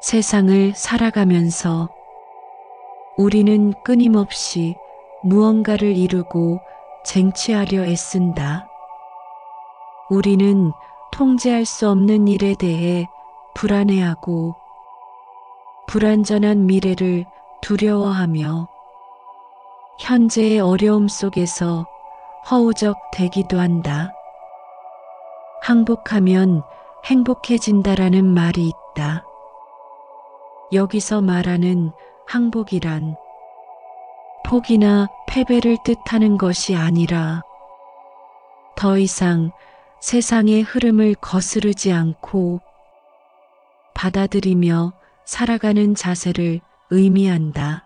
세상을 살아가면서 우리는 끊임없이 무언가를 이루고 쟁취하려 애쓴다. 우리는 통제할 수 없는 일에 대해 불안해하고 불완전한 미래를 두려워하며 현재의 어려움 속에서 허우적대기도 한다. 항복하면 행복해진다라는 말이 있다. 여기서 말하는 항복이란 포기나 패배를 뜻하는 것이 아니라 더 이상 세상의 흐름을 거스르지 않고 받아들이며 살아가는 자세를 의미한다.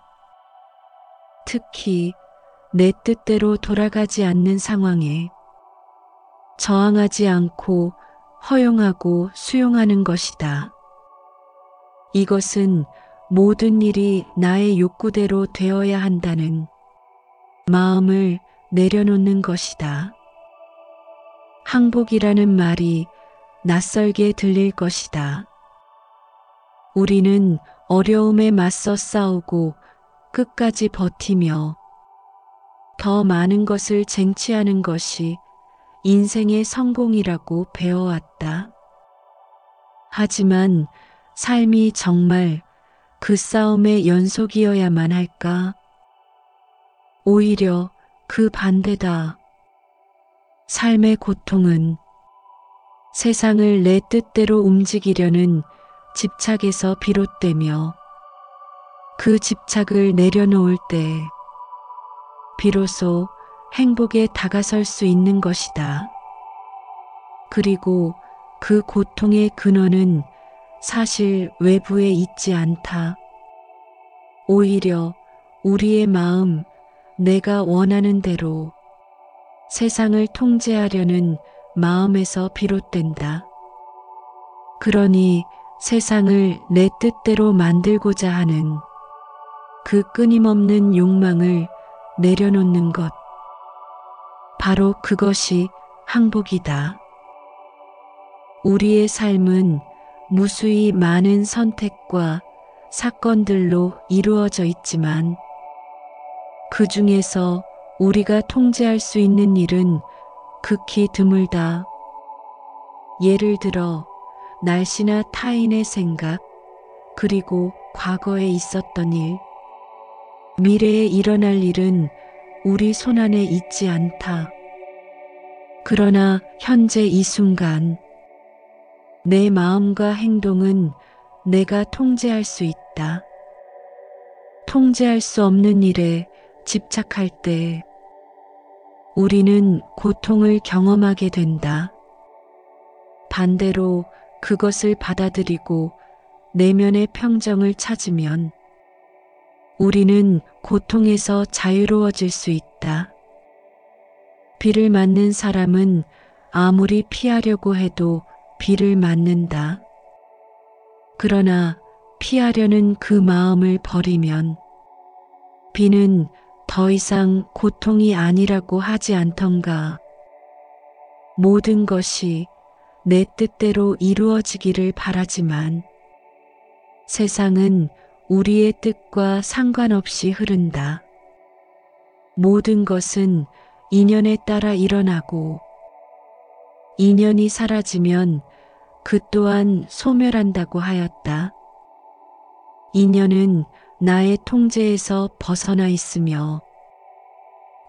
특히 내 뜻대로 돌아가지 않는 상황에 저항하지 않고 허용하고 수용하는 것이다. 이것은 모든 일이 나의 욕구대로 되어야 한다는 마음을 내려놓는 것이다. 항복이라는 말이 낯설게 들릴 것이다. 우리는 어려움에 맞서 싸우고 끝까지 버티며 더 많은 것을 쟁취하는 것이 인생의 성공이라고 배워왔다. 하지만 삶이 정말 그 싸움의 연속이어야만 할까? 오히려 그 반대다. 삶의 고통은 세상을 내 뜻대로 움직이려는 집착에서 비롯되며 그 집착을 내려놓을 때 비로소 행복에 다가설 수 있는 것이다. 그리고 그 고통의 근원은 사실 외부에 있지 않다. 오히려 우리의 마음, 내가 원하는 대로 세상을 통제하려는 마음에서 비롯된다. 그러니 세상을 내 뜻대로 만들고자 하는 그 끊임없는 욕망을 내려놓는 것. 바로 그것이 항복이다. 우리의 삶은 무수히 많은 선택과 사건들로 이루어져 있지만 그 중에서 우리가 통제할 수 있는 일은 극히 드물다. 예를 들어 날씨나 타인의 생각, 그리고 과거에 있었던 일, 미래에 일어날 일은 우리 손안에 있지 않다. 그러나 현재 이 순간 내 마음과 행동은 내가 통제할 수 있다. 통제할 수 없는 일에 집착할 때 우리는 고통을 경험하게 된다. 반대로 그것을 받아들이고 내면의 평정을 찾으면 우리는 고통에서 자유로워질 수 있다. 비를 맞는 사람은 아무리 피하려고 해도 비를 맞는다. 그러나 피하려는 그 마음을 버리면 비는 더 이상 고통이 아니라고 하지 않던가. 모든 것이 내 뜻대로 이루어지기를 바라지만 세상은 우리의 뜻과 상관없이 흐른다. 모든 것은 인연에 따라 일어나고 인연이 사라지면 그 또한 소멸한다고 하였다. 인연은 나의 통제에서 벗어나 있으며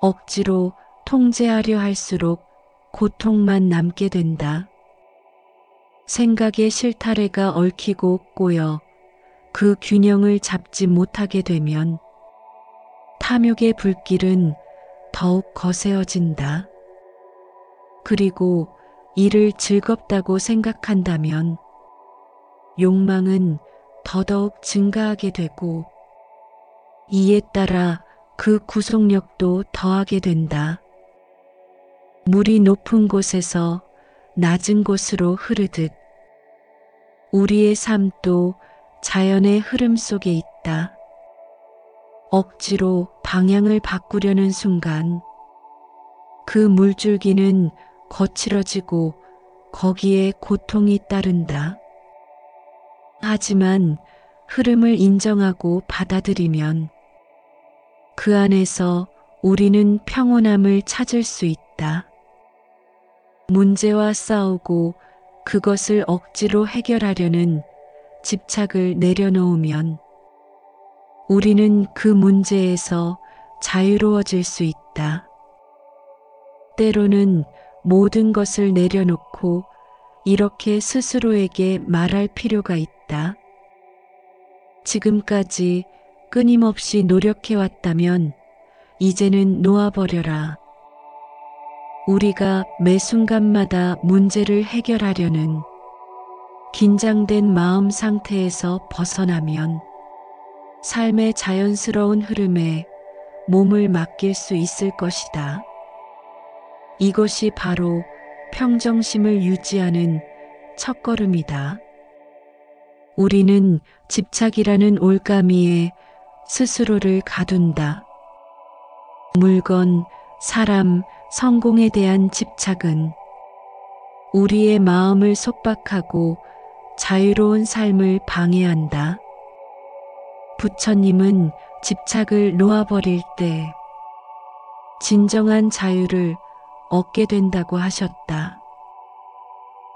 억지로 통제하려 할수록 고통만 남게 된다. 생각의 실타래가 얽히고 꼬여 그 균형을 잡지 못하게 되면 탐욕의 불길은 더욱 거세어진다. 그리고 이를 즐겁다고 생각한다면 욕망은 더더욱 증가하게 되고 이에 따라 그 구속력도 더하게 된다. 물이 높은 곳에서 낮은 곳으로 흐르듯 우리의 삶도 자연의 흐름 속에 있다. 억지로 방향을 바꾸려는 순간 그 물줄기는 거칠어지고 거기에 고통이 따른다. 하지만 흐름을 인정하고 받아들이면 그 안에서 우리는 평온함을 찾을 수 있다. 문제와 싸우고 그것을 억지로 해결하려는 집착을 내려놓으면 우리는 그 문제에서 자유로워질 수 있다. 때로는 모든 것을 내려놓고 이렇게 스스로에게 말할 필요가 있다. 지금까지 끊임없이 노력해왔다면 이제는 놓아버려라. 우리가 매 순간마다 문제를 해결하려는 긴장된 마음 상태에서 벗어나면 삶의 자연스러운 흐름에 몸을 맡길 수 있을 것이다. 이것이 바로 평정심을 유지하는 첫걸음이다. 우리는 집착이라는 올가미에 스스로를 가둔다. 물건, 사람, 성공에 대한 집착은 우리의 마음을 속박하고 자유로운 삶을 방해한다. 부처님은 집착을 놓아버릴 때 진정한 자유를 얻게 된다고 하셨다.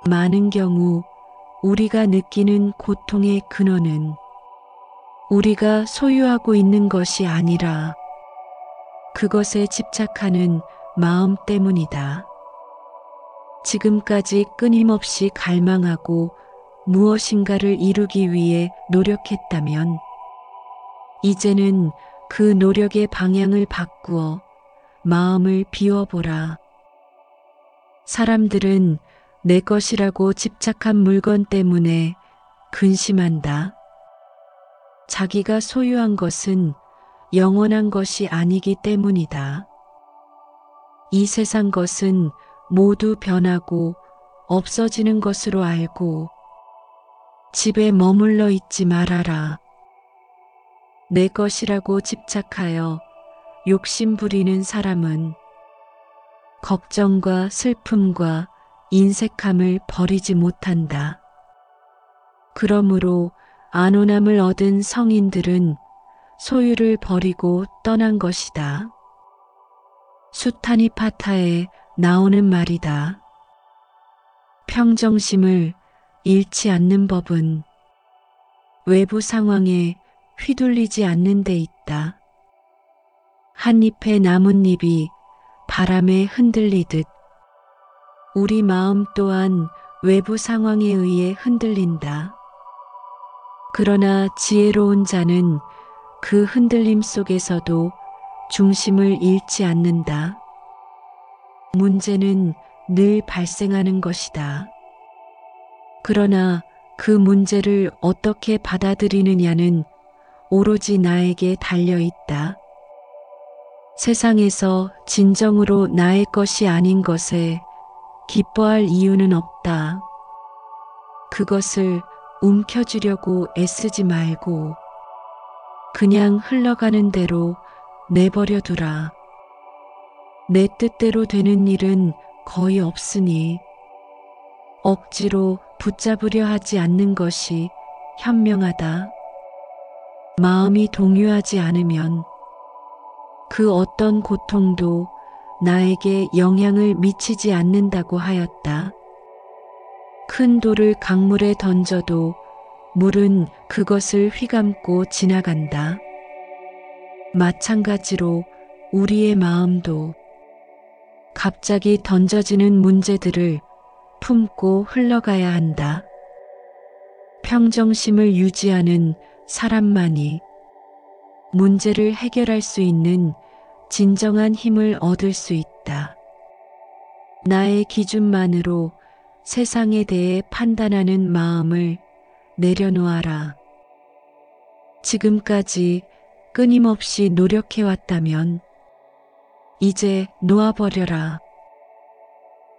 많은 경우 우리가 느끼는 고통의 근원은 우리가 소유하고 있는 것이 아니라 그것에 집착하는 마음 때문이다. 지금까지 끊임없이 갈망하고 무엇인가를 이루기 위해 노력했다면 이제는 그 노력의 방향을 바꾸어 마음을 비워보라. 사람들은 내 것이라고 집착한 물건 때문에 근심한다. 자기가 소유한 것은 영원한 것이 아니기 때문이다. 이 세상 것은 모두 변하고 없어지는 것으로 알고 집에 머물러 있지 말아라. 내 것이라고 집착하여 욕심 부리는 사람은 걱정과 슬픔과 인색함을 버리지 못한다. 그러므로 안온함을 얻은 성인들은 소유를 버리고 떠난 것이다. 수타니파타에 나오는 말이다. 평정심을 잃지 않는 법은 외부 상황에 휘둘리지 않는 데 있다. 한 잎의 나뭇잎이 바람에 흔들리듯 우리 마음 또한 외부 상황에 의해 흔들린다. 그러나 지혜로운 자는 그 흔들림 속에서도 중심을 잃지 않는다. 문제는 늘 발생하는 것이다. 그러나 그 문제를 어떻게 받아들이느냐는 오로지 나에게 달려 있다. 세상에서 진정으로 나의 것이 아닌 것에 기뻐할 이유는 없다. 그것을 움켜쥐려고 애쓰지 말고 그냥 흘러가는 대로 내버려 두라. 내 뜻대로 되는 일은 거의 없으니 억지로 붙잡으려 하지 않는 것이 현명하다. 마음이 동요하지 않으면 그 어떤 고통도 나에게 영향을 미치지 않는다고 하였다. 큰 돌을 강물에 던져도 물은 그것을 휘감고 지나간다. 마찬가지로 우리의 마음도 갑자기 던져지는 문제들을 품고 흘러가야 한다. 평정심을 유지하는 사람만이 문제를 해결할 수 있는 진정한 힘을 얻을 수 있다. 나의 기준만으로 세상에 대해 판단하는 마음을 내려놓아라. 지금까지 끊임없이 노력해왔다면 이제 놓아버려라.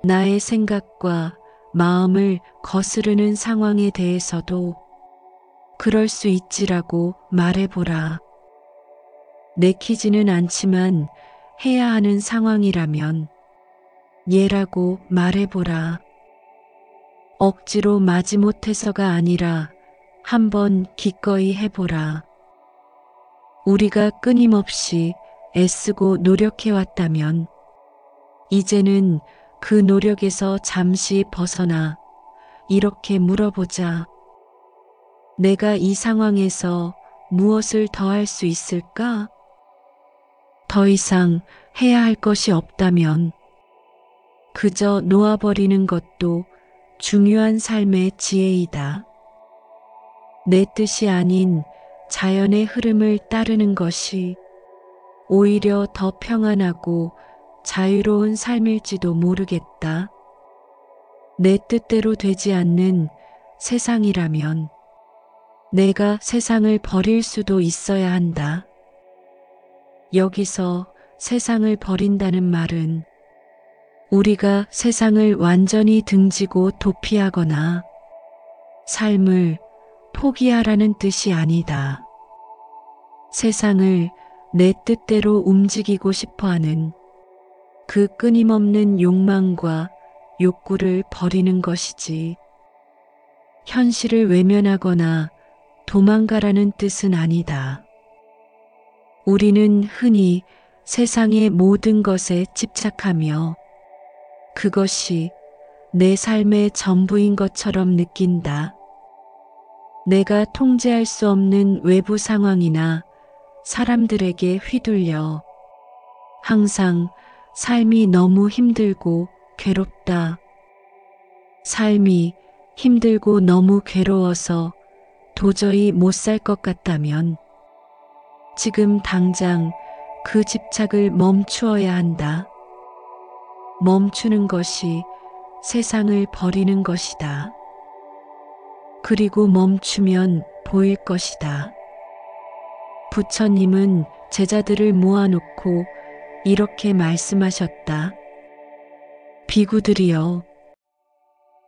나의 생각과 마음을 거스르는 상황에 대해서도 그럴 수 있지라고 말해보라. 내키지는 않지만 해야 하는 상황이라면 예라고 말해보라. 억지로 마지못해서가 아니라 한번 기꺼이 해보라. 우리가 끊임없이 애쓰고 노력해왔다면 이제는 그 노력에서 잠시 벗어나 이렇게 물어보자. 내가 이 상황에서 무엇을 더 할 수 있을까? 더 이상 해야 할 것이 없다면 그저 놓아버리는 것도 중요한 삶의 지혜이다. 내 뜻이 아닌 자연의 흐름을 따르는 것이 오히려 더 평안하고 자유로운 삶일지도 모르겠다. 내 뜻대로 되지 않는 세상이라면 내가 세상을 버릴 수도 있어야 한다. 여기서 세상을 버린다는 말은 우리가 세상을 완전히 등지고 도피하거나 삶을 포기하라는 뜻이 아니다. 세상을 내 뜻대로 움직이고 싶어하는 그 끊임없는 욕망과 욕구를 버리는 것이지. 현실을 외면하거나 도망가라는 뜻은 아니다. 우리는 흔히 세상의 모든 것에 집착하며 그것이 내 삶의 전부인 것처럼 느낀다. 내가 통제할 수 없는 외부 상황이나 사람들에게 휘둘려 항상 삶이 너무 힘들고 괴롭다. 삶이 힘들고 너무 괴로워서 도저히 못 살 것 같다면 지금 당장 그 집착을 멈추어야 한다. 멈추는 것이 세상을 버리는 것이다. 그리고 멈추면 보일 것이다. 부처님은 제자들을 모아놓고 이렇게 말씀하셨다. 비구들이여,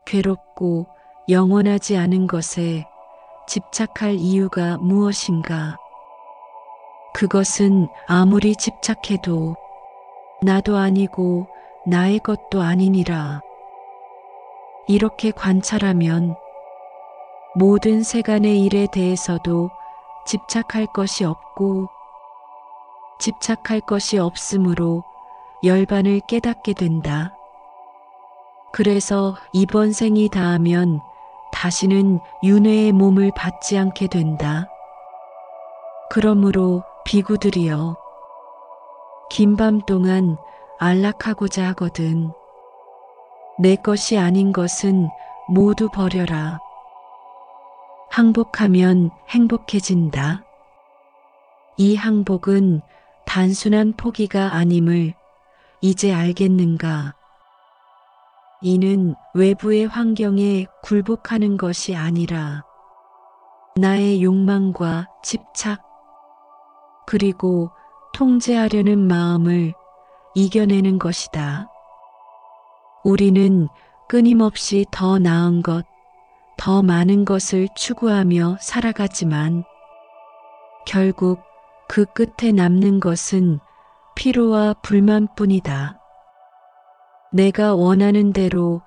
괴롭고 영원하지 않은 것에 집착할 이유가 무엇인가? 그것은 아무리 집착해도 나도 아니고 나의 것도 아니니라. 이렇게 관찰하면 모든 세간의 일에 대해서도 집착할 것이 없고 집착할 것이 없으므로 열반을 깨닫게 된다. 그래서 이번 생이 다하면 다시는 윤회의 몸을 받지 않게 된다. 그러므로 비구들이여, 긴 밤 동안 안락하고자 하거든 내 것이 아닌 것은 모두 버려라. 항복하면 행복해진다. 이 항복은 단순한 포기가 아님을 이제 알겠는가? 이는 외부의 환경에 굴복하는 것이 아니라 나의 욕망과 집착, 그리고 통제하려는 마음을 이겨내는 것이다. 우리는 끊임없이 더 나은 것, 더 많은 것을 추구하며 살아가지만 결국 그 끝에 남는 것은 피로와 불만뿐이다. 내가 원하는 대로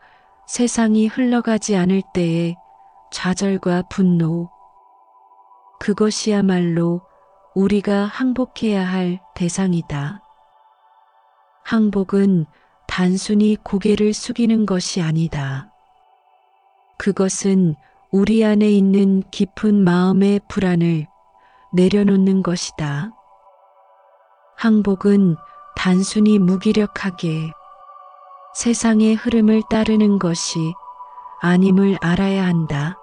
세상이 흘러가지 않을 때의 좌절과 분노, 그것이야말로 우리가 항복해야 할 대상이다. 항복은 단순히 고개를 숙이는 것이 아니다. 그것은 우리 안에 있는 깊은 마음의 불안을 내려놓는 것이다. 항복은 단순히 무기력하게 세상의 흐름을 따르는 것이 아님을 알아야 한다.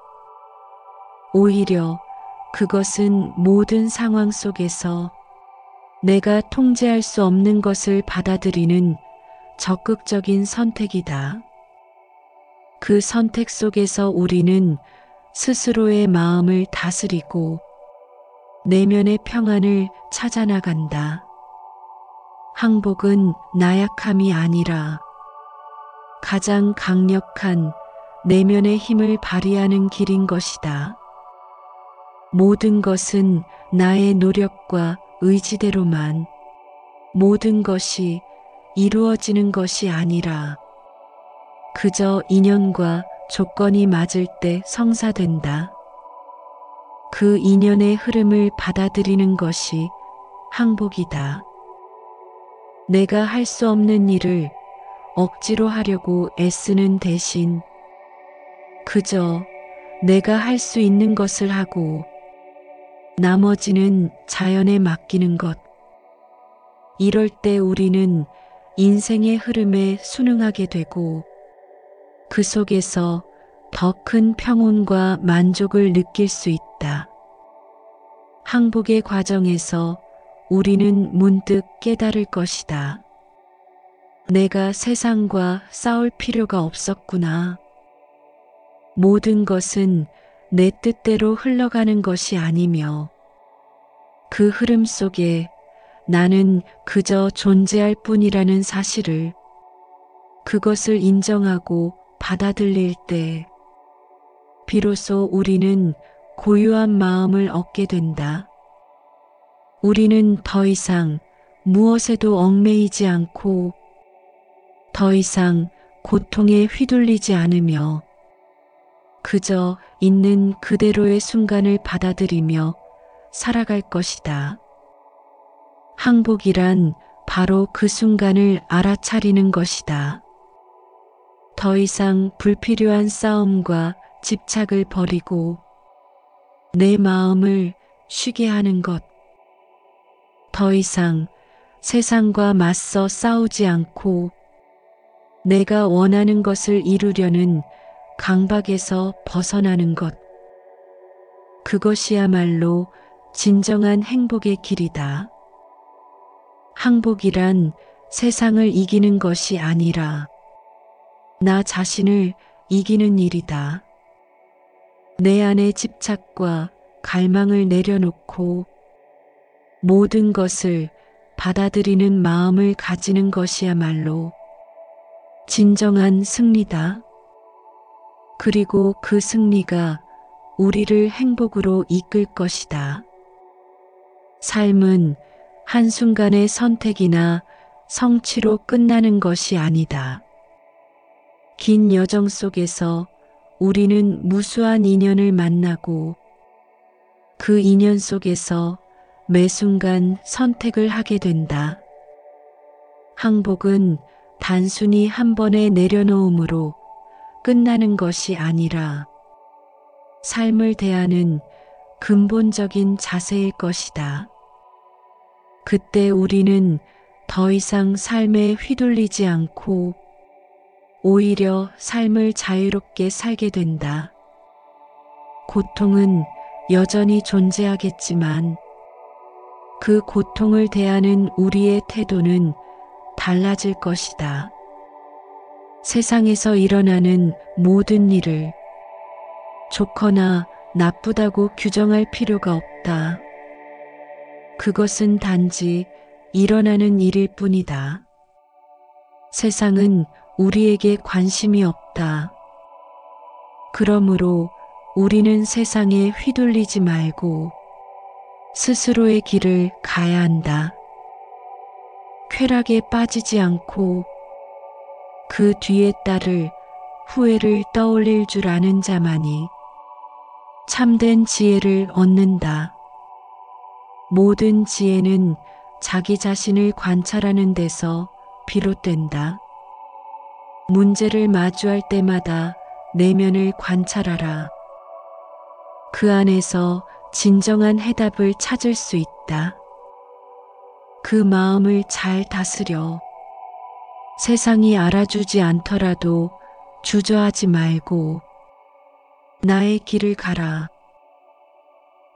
오히려 그것은 모든 상황 속에서 내가 통제할 수 없는 것을 받아들이는 적극적인 선택이다. 그 선택 속에서 우리는 스스로의 마음을 다스리고 내면의 평안을 찾아나간다. 항복은 나약함이 아니라 가장 강력한 내면의 힘을 발휘하는 길인 것이다. 모든 것은 나의 노력과 의지대로만 모든 것이 이루어지는 것이 아니라 그저 인연과 조건이 맞을 때 성사된다. 그 인연의 흐름을 받아들이는 것이 항복이다. 내가 할 수 없는 일을 억지로 하려고 애쓰는 대신 그저 내가 할 수 있는 것을 하고 나머지는 자연에 맡기는 것. 이럴 때 우리는 인생의 흐름에 순응하게 되고 그 속에서 더 큰 평온과 만족을 느낄 수 있다. 항복의 과정에서 우리는 문득 깨달을 것이다. 내가 세상과 싸울 필요가 없었구나. 모든 것은 내 뜻대로 흘러가는 것이 아니며 그 흐름 속에 나는 그저 존재할 뿐이라는 사실을, 그것을 인정하고 받아들일 때 비로소 우리는 고요한 마음을 얻게 된다. 우리는 더 이상 무엇에도 얽매이지 않고 더 이상 고통에 휘둘리지 않으며 그저 있는 그대로의 순간을 받아들이며 살아갈 것이다. 항복이란 바로 그 순간을 알아차리는 것이다. 더 이상 불필요한 싸움과 집착을 버리고 내 마음을 쉬게 하는 것. 더 이상 세상과 맞서 싸우지 않고 내가 원하는 것을 이루려는 강박에서 벗어나는 것. 그것이야말로 진정한 행복의 길이다. 항복이란 세상을 이기는 것이 아니라 나 자신을 이기는 일이다. 내 안의 집착과 갈망을 내려놓고 모든 것을 받아들이는 마음을 가지는 것이야말로 진정한 승리다. 그리고 그 승리가 우리를 행복으로 이끌 것이다. 삶은 한순간의 선택이나 성취로 끝나는 것이 아니다. 긴 여정 속에서 우리는 무수한 인연을 만나고 그 인연 속에서 매 순간 선택을 하게 된다. 항복은 단순히 한 번에 내려놓음으로 끝나는 것이 아니라 삶을 대하는 근본적인 자세일 것이다. 그때 우리는 더 이상 삶에 휘둘리지 않고 오히려 삶을 자유롭게 살게 된다. 고통은 여전히 존재하겠지만 그 고통을 대하는 우리의 태도는 달라질 것이다. 세상에서 일어나는 모든 일을 좋거나 나쁘다고 규정할 필요가 없다. 그것은 단지 일어나는 일일 뿐이다. 세상은 우리에게 관심이 없다. 그러므로 우리는 세상에 휘둘리지 말고 스스로의 길을 가야 한다. 쾌락에 빠지지 않고 그 뒤에 따를 후회를 떠올릴 줄 아는 자만이 참된 지혜를 얻는다. 모든 지혜는 자기 자신을 관찰하는 데서 비롯된다. 문제를 마주할 때마다 내면을 관찰하라. 그 안에서 진정한 해답을 찾을 수 있다. 그 마음을 잘 다스려. 세상이 알아주지 않더라도 주저하지 말고 나의 길을 가라.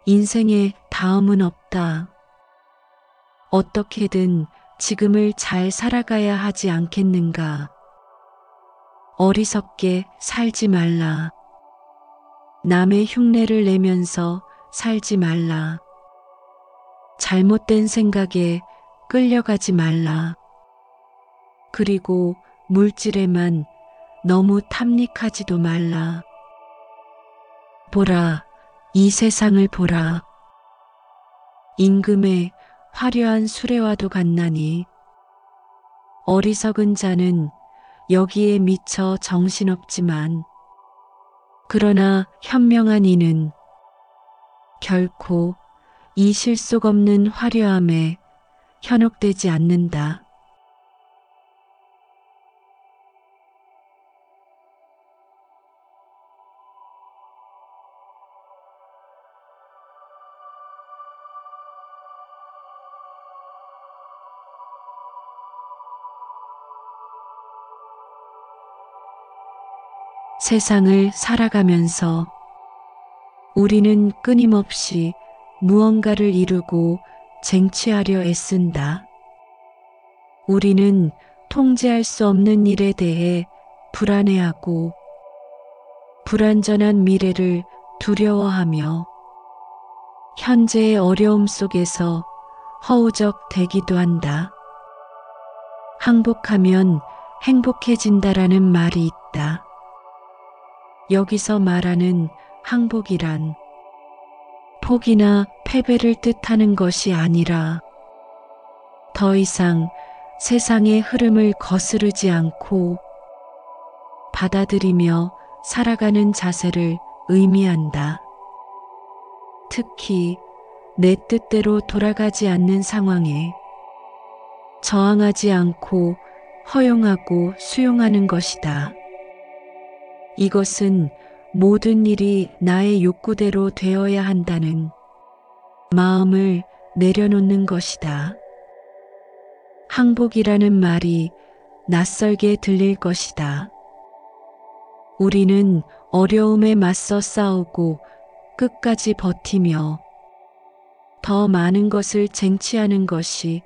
인생에 다음은 없다. 어떻게든 지금을 잘 살아가야 하지 않겠는가. 어리석게 살지 말라. 남의 흉내를 내면서 살지 말라. 잘못된 생각에 끌려가지 말라. 그리고 물질에만 너무 탐닉하지도 말라. 보라, 이 세상을 보라. 임금의 화려한 수레와도 같나니 어리석은 자는 여기에 미쳐 정신없지만 그러나 현명한 이는 결코 이 실속 없는 화려함에 현혹되지 않는다. 세상을 살아가면서 우리는 끊임없이 무언가를 이루고 쟁취하려 애쓴다. 우리는 통제할 수 없는 일에 대해 불안해하고 불완전한 미래를 두려워하며 현재의 어려움 속에서 허우적대기도 한다. 항복하면 행복해진다라는 말이 있다. 여기서 말하는 항복이란 포기나 패배를 뜻하는 것이 아니라 더 이상 세상의 흐름을 거스르지 않고 받아들이며 살아가는 자세를 의미한다. 특히 내 뜻대로 돌아가지 않는 상황에 저항하지 않고 허용하고 수용하는 것이다. 이것은 모든 일이 나의 욕구대로 되어야 한다는 마음을 내려놓는 것이다. 항복이라는 말이 낯설게 들릴 것이다. 우리는 어려움에 맞서 싸우고 끝까지 버티며 더 많은 것을 쟁취하는 것이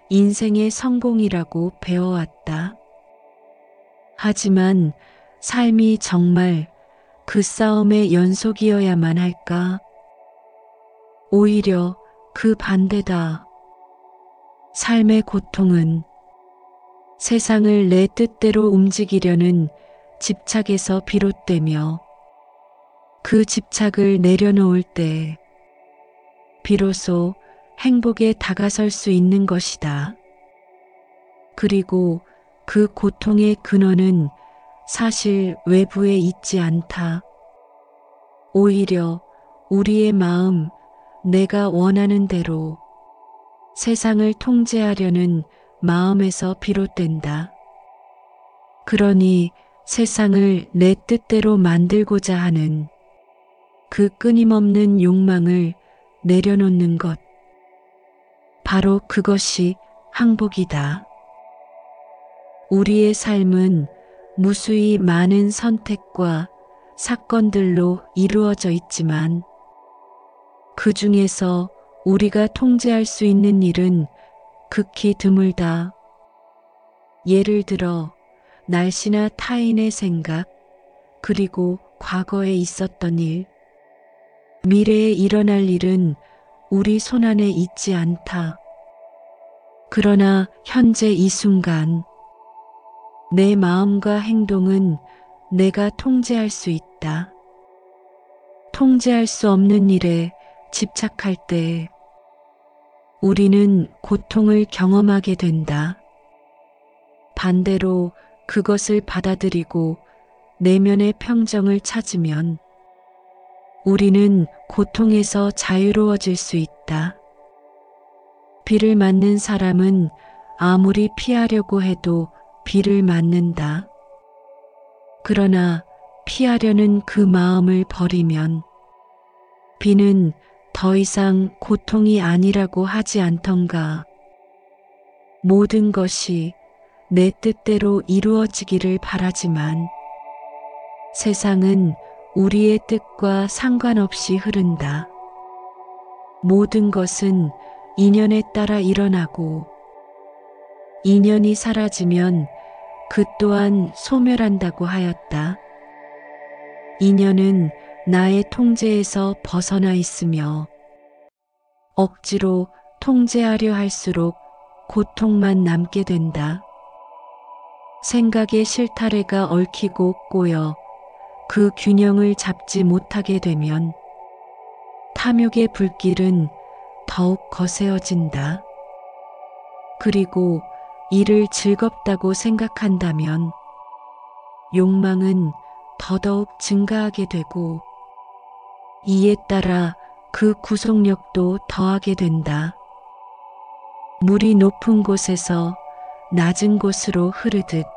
인생의 성공이라고 배워왔다. 하지만 삶이 정말 그 싸움의 연속이어야만 할까? 오히려 그 반대다. 삶의 고통은 세상을 내 뜻대로 움직이려는 집착에서 비롯되며 그 집착을 내려놓을 때 비로소 행복에 다가설 수 있는 것이다. 그리고 그 고통의 근원은 사실 외부에 있지 않다. 오히려 우리의 마음, 내가 원하는 대로 세상을 통제하려는 마음에서 비롯된다. 그러니 세상을 내 뜻대로 만들고자 하는 그 끊임없는 욕망을 내려놓는 것. 바로 그것이 항복이다. 우리의 삶은 무수히 많은 선택과 사건들로 이루어져 있지만 그 중에서 우리가 통제할 수 있는 일은 극히 드물다. 예를 들어 날씨나 타인의 생각, 그리고 과거에 있었던 일, 미래에 일어날 일은 우리 손안에 있지 않다. 그러나 현재 이 순간 내 마음과 행동은 내가 통제할 수 있다. 통제할 수 없는 일에 집착할 때 우리는 고통을 경험하게 된다. 반대로 그것을 받아들이고 내면의 평정을 찾으면 우리는 고통에서 자유로워질 수 있다. 비를 맞는 사람은 아무리 피하려고 해도 비를 맞는다. 그러나 피하려는 그 마음을 버리면 비는 더 이상 고통이 아니라고 하지 않던가. 모든 것이 내 뜻대로 이루어지기를 바라지만 세상은 우리의 뜻과 상관없이 흐른다. 모든 것은 인연에 따라 일어나고 인연이 사라지면 그 또한 소멸한다고 하였다. 인연은 나의 통제에서 벗어나 있으며 억지로 통제하려 할수록 고통만 남게 된다. 생각의 실타래가 얽히고 꼬여 그 균형을 잡지 못하게 되면 탐욕의 불길은 더욱 거세어진다. 그리고 이를 즐겁다고 생각한다면 욕망은 더더욱 증가하게 되고 이에 따라 그 구속력도 더하게 된다. 물이 높은 곳에서 낮은 곳으로 흐르듯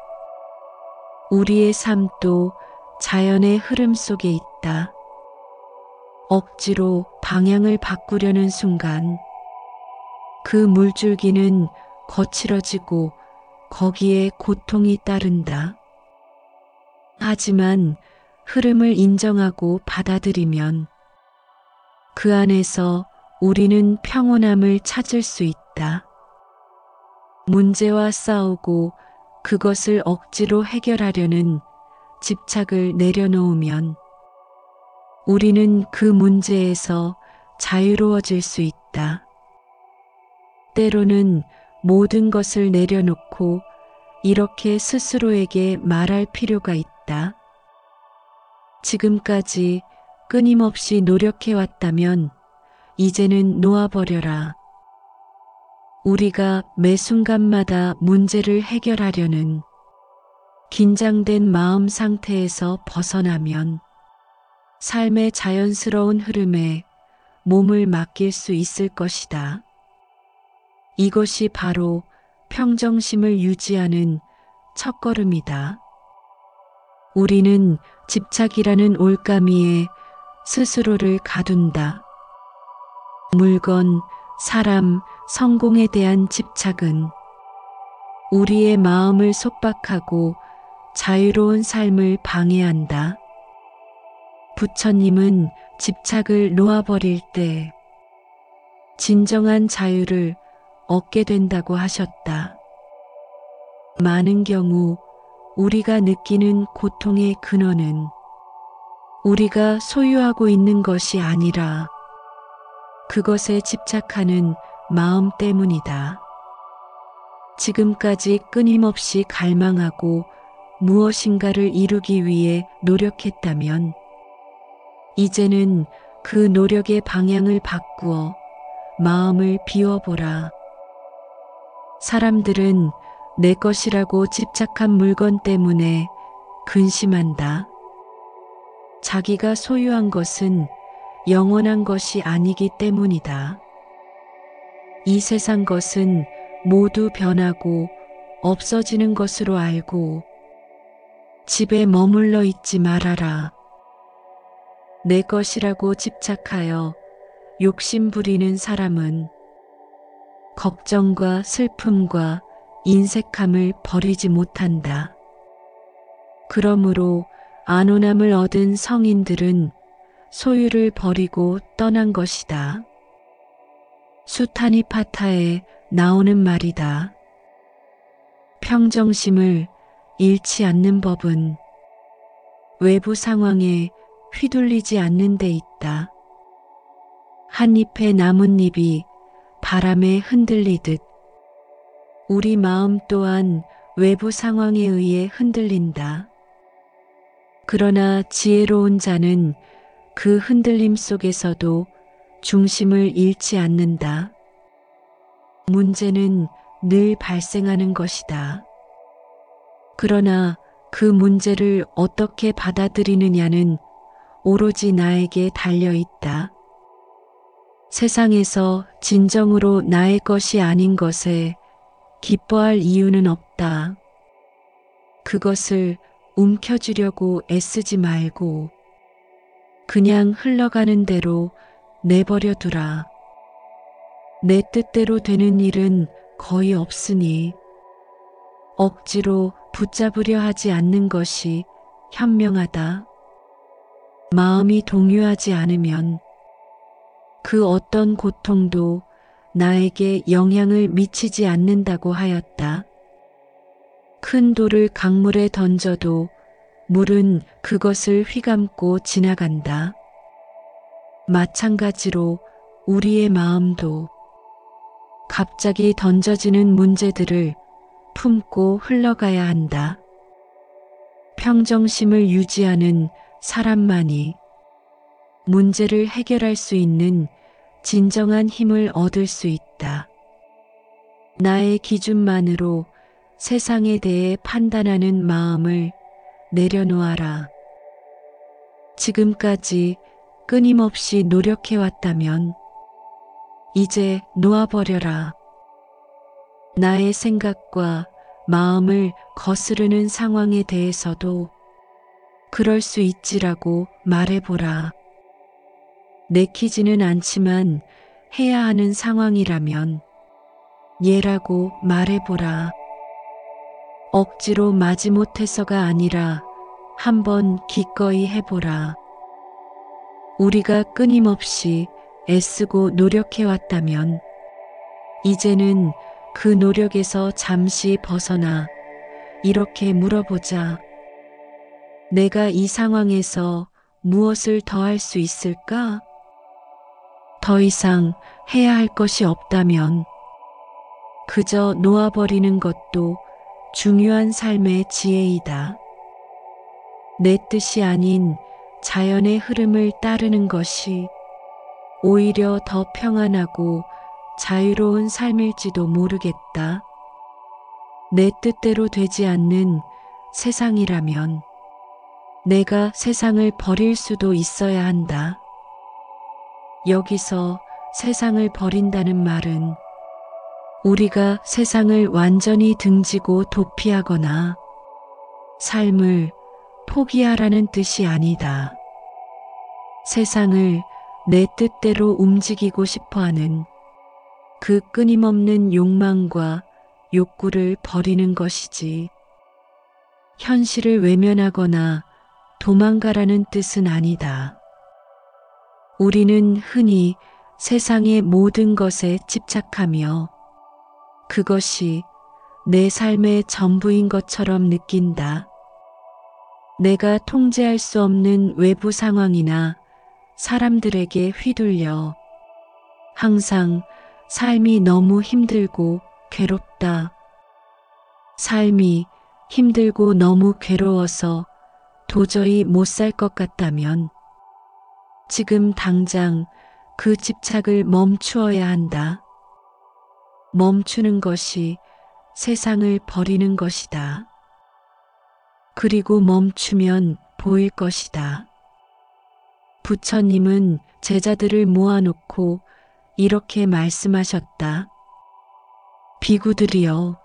우리의 삶도 자연의 흐름 속에 있다. 억지로 방향을 바꾸려는 순간 그 물줄기는 거칠어지고 거기에 고통이 따른다. 하지만 흐름을 인정하고 받아들이면 그 안에서 우리는 평온함을 찾을 수 있다. 문제와 싸우고 그것을 억지로 해결하려는 집착을 내려놓으면 우리는 그 문제에서 자유로워질 수 있다. 때로는 모든 것을 내려놓고 이렇게 스스로에게 말할 필요가 있다. 지금까지 끊임없이 노력해왔다면 이제는 놓아버려라. 우리가 매 순간마다 문제를 해결하려는 긴장된 마음 상태에서 벗어나면 삶의 자연스러운 흐름에 몸을 맡길 수 있을 것이다. 이것이 바로 평정심을 유지하는 첫걸음이다. 우리는 집착이라는 올가미에 스스로를 가둔다. 물건, 사람, 성공에 대한 집착은 우리의 마음을 속박하고 자유로운 삶을 방해한다. 부처님은 집착을 놓아버릴 때 진정한 자유를 얻게 된다고 하셨다. 많은 경우 우리가 느끼는 고통의 근원은 우리가 소유하고 있는 것이 아니라 그것에 집착하는 마음 때문이다. 지금까지 끊임없이 갈망하고 무엇인가를 이루기 위해 노력했다면 이제는 그 노력의 방향을 바꾸어 마음을 비워보라. 사람들은 내 것이라고 집착한 물건 때문에 근심한다. 자기가 소유한 것은 영원한 것이 아니기 때문이다. 이 세상 것은 모두 변하고 없어지는 것으로 알고 집에 머물러 있지 말아라. 내 것이라고 집착하여 욕심 부리는 사람은 걱정과 슬픔과 인색함을 버리지 못한다. 그러므로 안온함을 얻은 성인들은 소유를 버리고 떠난 것이다. 수타니파타에 나오는 말이다. 평정심을 잃지 않는 법은 외부 상황에 휘둘리지 않는 데 있다. 한 잎의 나뭇잎이 바람에 흔들리듯 우리 마음 또한 외부 상황에 의해 흔들린다. 그러나 지혜로운 자는 그 흔들림 속에서도 중심을 잃지 않는다. 문제는 늘 발생하는 것이다. 그러나 그 문제를 어떻게 받아들이느냐는 오로지 나에게 달려 있다. 세상에서 진정으로 나의 것이 아닌 것에 기뻐할 이유는 없다. 그것을 움켜쥐려고 애쓰지 말고 그냥 흘러가는 대로 내버려 두라. 내 뜻대로 되는 일은 거의 없으니 억지로 붙잡으려 하지 않는 것이 현명하다. 마음이 동요하지 않으면 그 어떤 고통도 나에게 영향을 미치지 않는다고 하였다. 큰 돌을 강물에 던져도 물은 그것을 휘감고 지나간다. 마찬가지로 우리의 마음도 갑자기 던져지는 문제들을 품고 흘러가야 한다. 평정심을 유지하는 사람만이 문제를 해결할 수 있는 진정한 힘을 얻을 수 있다. 나의 기준만으로 세상에 대해 판단하는 마음을 내려놓아라. 지금까지 끊임없이 노력해왔다면 이제 놓아버려라. 나의 생각과 마음을 거스르는 상황에 대해서도 그럴 수 있지라고 말해보라. 내키지는 않지만 해야 하는 상황이라면 얘라고 말해보라. 억지로 마지못해서가 아니라 한번 기꺼이 해보라. 우리가 끊임없이 애쓰고 노력해왔다면 이제는 그 노력에서 잠시 벗어나 이렇게 물어보자. 내가 이 상황에서 무엇을 더 할 수 있을까? 더 이상 해야 할 것이 없다면 그저 놓아버리는 것도 중요한 삶의 지혜이다. 내 뜻이 아닌 자연의 흐름을 따르는 것이 오히려 더 평안하고 자유로운 삶일지도 모르겠다. 내 뜻대로 되지 않는 세상이라면 내가 세상을 버릴 수도 있어야 한다. 여기서 세상을 버린다는 말은 우리가 세상을 완전히 등지고 도피하거나 삶을 포기하라는 뜻이 아니다. 세상을 내 뜻대로 움직이고 싶어하는 그 끊임없는 욕망과 욕구를 버리는 것이지. 현실을 외면하거나 도망가라는 뜻은 아니다. 우리는 흔히 세상의 모든 것에 집착하며 그것이 내 삶의 전부인 것처럼 느낀다. 내가 통제할 수 없는 외부 상황이나 사람들에게 휘둘려 항상 삶이 너무 힘들고 괴롭다. 삶이 힘들고 너무 괴로워서 도저히 못 살 것 같다면 지금 당장 그 집착을 멈추어야 한다. 멈추는 것이 세상을 버리는 것이다. 그리고 멈추면 보일 것이다. 부처님은 제자들을 모아놓고 이렇게 말씀하셨다. 비구들이여,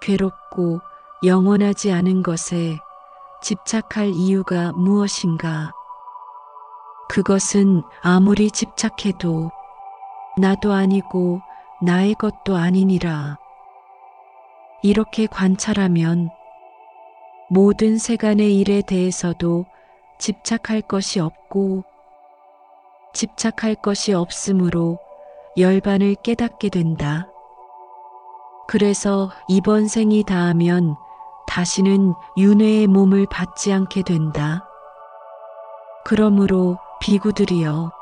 괴롭고 영원하지 않은 것에 집착할 이유가 무엇인가? 그것은 아무리 집착해도 나도 아니고 나의 것도 아니니라. 이렇게 관찰하면 모든 세간의 일에 대해서도 집착할 것이 없고 집착할 것이 없으므로 열반을 깨닫게 된다. 그래서 이번 생이 다하면 다시는 윤회의 몸을 받지 않게 된다. 그러므로 비구들이여,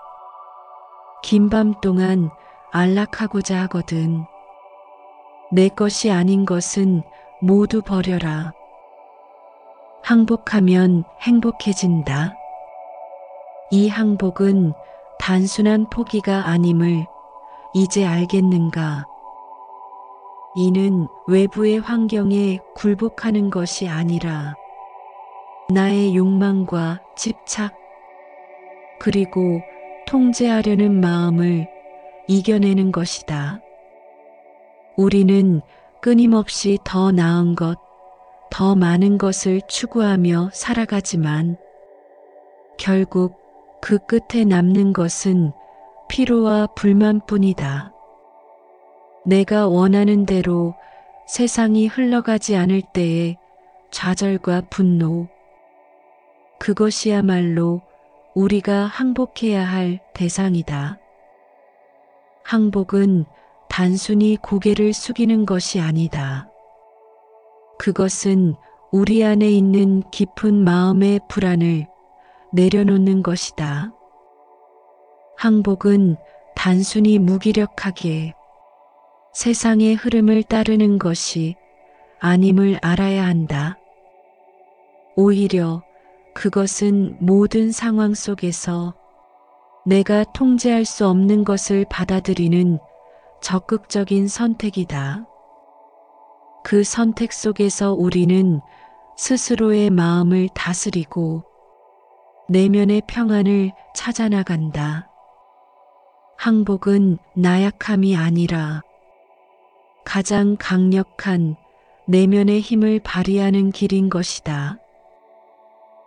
긴 밤 동안 안락하고자 하거든 내 것이 아닌 것은 모두 버려라. 항복하면 행복해진다. 이 항복은 단순한 포기가 아님을 이제 알겠는가? 이는 외부의 환경에 굴복하는 것이 아니라 나의 욕망과 집착, 그리고 통제하려는 마음을 이겨내는 것이다. 우리는 끊임없이 더 나은 것, 더 많은 것을 추구하며 살아가지만 결국 그 끝에 남는 것은 피로와 불만뿐이다. 내가 원하는 대로 세상이 흘러가지 않을 때의 좌절과 분노, 그것이야말로 우리가 항복해야 할 대상이다. 항복은 단순히 고개를 숙이는 것이 아니다. 그것은 우리 안에 있는 깊은 마음의 불안을 내려놓는 것이다. 항복은 단순히 무기력하게 세상의 흐름을 따르는 것이 아님을 알아야 한다. 오히려 그것은 모든 상황 속에서 내가 통제할 수 없는 것을 받아들이는 적극적인 선택이다. 그 선택 속에서 우리는 스스로의 마음을 다스리고 내면의 평안을 찾아나간다. 항복은 나약함이 아니라 가장 강력한 내면의 힘을 발휘하는 길인 것이다.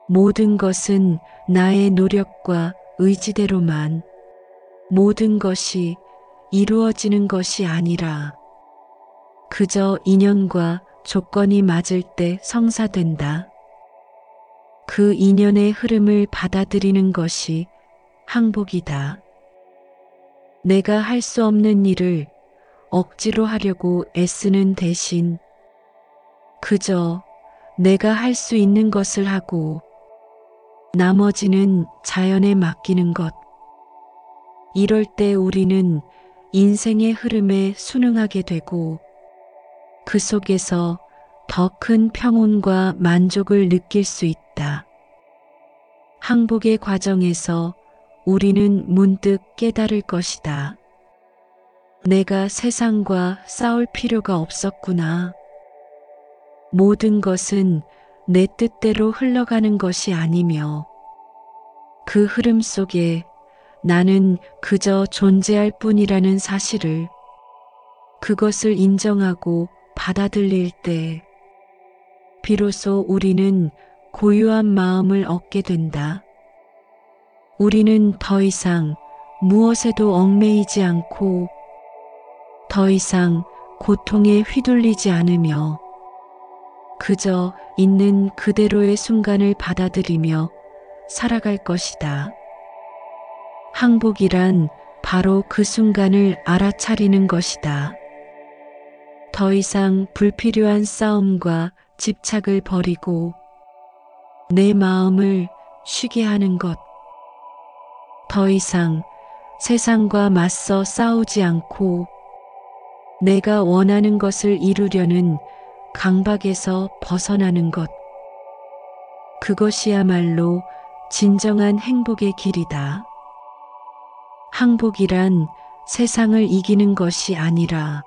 모든 것은 나의 노력과 의지대로만 모든 것이 이루어지는 것이 아니라 그저 인연과 조건이 맞을 때 성사된다. 그 인연의 흐름을 받아들이는 것이 항복이다. 내가 할 수 없는 일을 억지로 하려고 애쓰는 대신 그저 내가 할 수 있는 것을 하고 나머지는 자연에 맡기는 것. 이럴 때 우리는 인생의 흐름에 순응하게 되고 그 속에서 더 큰 평온과 만족을 느낄 수 있다. 항복의 과정에서 우리는 문득 깨달을 것이다. 내가 세상과 싸울 필요가 없었구나. 모든 것은 내 뜻대로 흘러가는 것이 아니며 그 흐름 속에 나는 그저 존재할 뿐이라는 사실을 그것을 인정하고 받아들일 때 비로소 우리는 고요한 마음을 얻게 된다. 우리는 더 이상 무엇에도 얽매이지 않고 더 이상 고통에 휘둘리지 않으며 그저 있는 그대로의 순간을 받아들이며 살아갈 것이다. 항복이란 바로 그 순간을 알아차리는 것이다. 더 이상 불필요한 싸움과 집착을 버리고 내 마음을 쉬게 하는 것. 더 이상 세상과 맞서 싸우지 않고 내가 원하는 것을 이루려는 강박에서 벗어나는 것. 그것이야말로 진정한 행복의 길이다. 항복이란 세상을 이기는 것이 아니라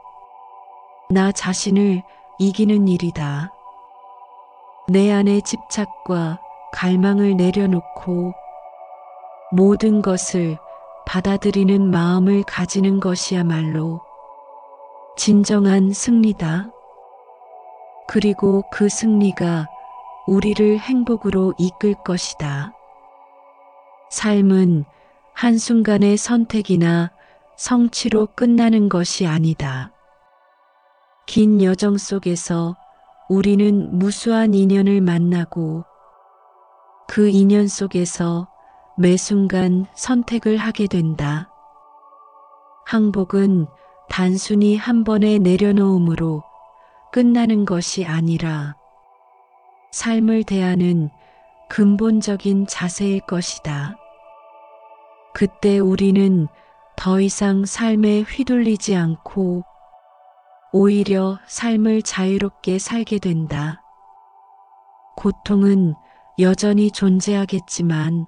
나 자신을 이기는 일이다. 내 안의 집착과 갈망을 내려놓고 모든 것을 받아들이는 마음을 가지는 것이야말로 진정한 승리다. 그리고 그 승리가 우리를 행복으로 이끌 것이다. 삶은 한순간의 선택이나 성취로 끝나는 것이 아니다. 긴 여정 속에서 우리는 무수한 인연을 만나고 그 인연 속에서 매 순간 선택을 하게 된다. 항복은 단순히 한 번의 내려놓음으로 끝나는 것이 아니라 삶을 대하는 근본적인 자세일 것이다. 그때 우리는 더 이상 삶에 휘둘리지 않고 오히려 삶을 자유롭게 살게 된다. 고통은 여전히 존재하겠지만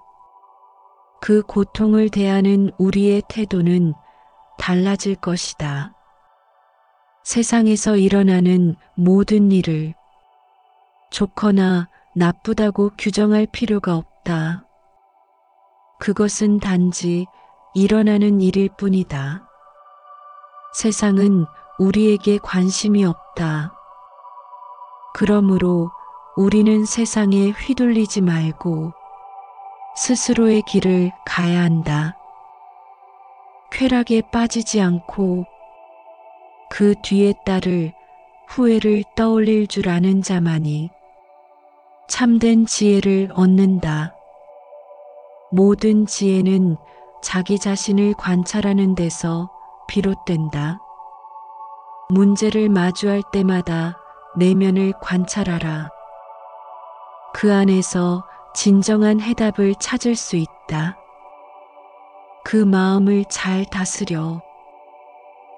그 고통을 대하는 우리의 태도는 달라질 것이다. 세상에서 일어나는 모든 일을 좋거나 나쁘다고 규정할 필요가 없다. 그것은 단지 일어나는 일일 뿐이다. 세상은 우리에게 관심이 없다. 그러므로 우리는 세상에 휘둘리지 말고 스스로의 길을 가야 한다. 쾌락에 빠지지 않고 그 뒤에 따를 후회를 떠올릴 줄 아는 자만이 참된 지혜를 얻는다. 모든 지혜는 자기 자신을 관찰하는 데서 비롯된다. 문제를 마주할 때마다 내면을 관찰하라. 그 안에서 진정한 해답을 찾을 수 있다. 그 마음을 잘 다스려.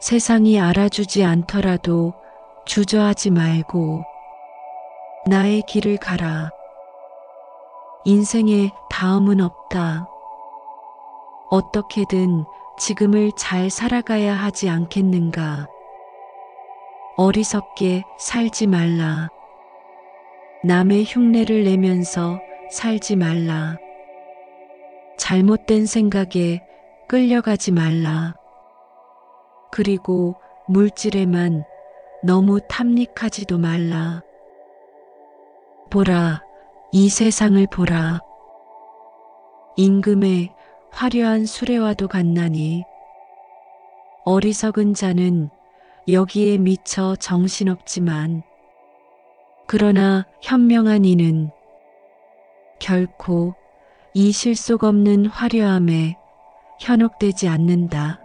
세상이 알아주지 않더라도 주저하지 말고 나의 길을 가라. 인생에 다음은 없다. 어떻게든 지금을 잘 살아가야 하지 않겠는가. 어리석게 살지 말라. 남의 흉내를 내면서 살지 말라. 잘못된 생각에 끌려가지 말라. 그리고 물질에만 너무 탐닉하지도 말라. 보라, 이 세상을 보라. 임금의 화려한 수레와도 같나니 어리석은 자는 여기에 미쳐 정신없지만 그러나 현명한 이는 결코 이 실속 없는 화려함에 현혹되지 않는다.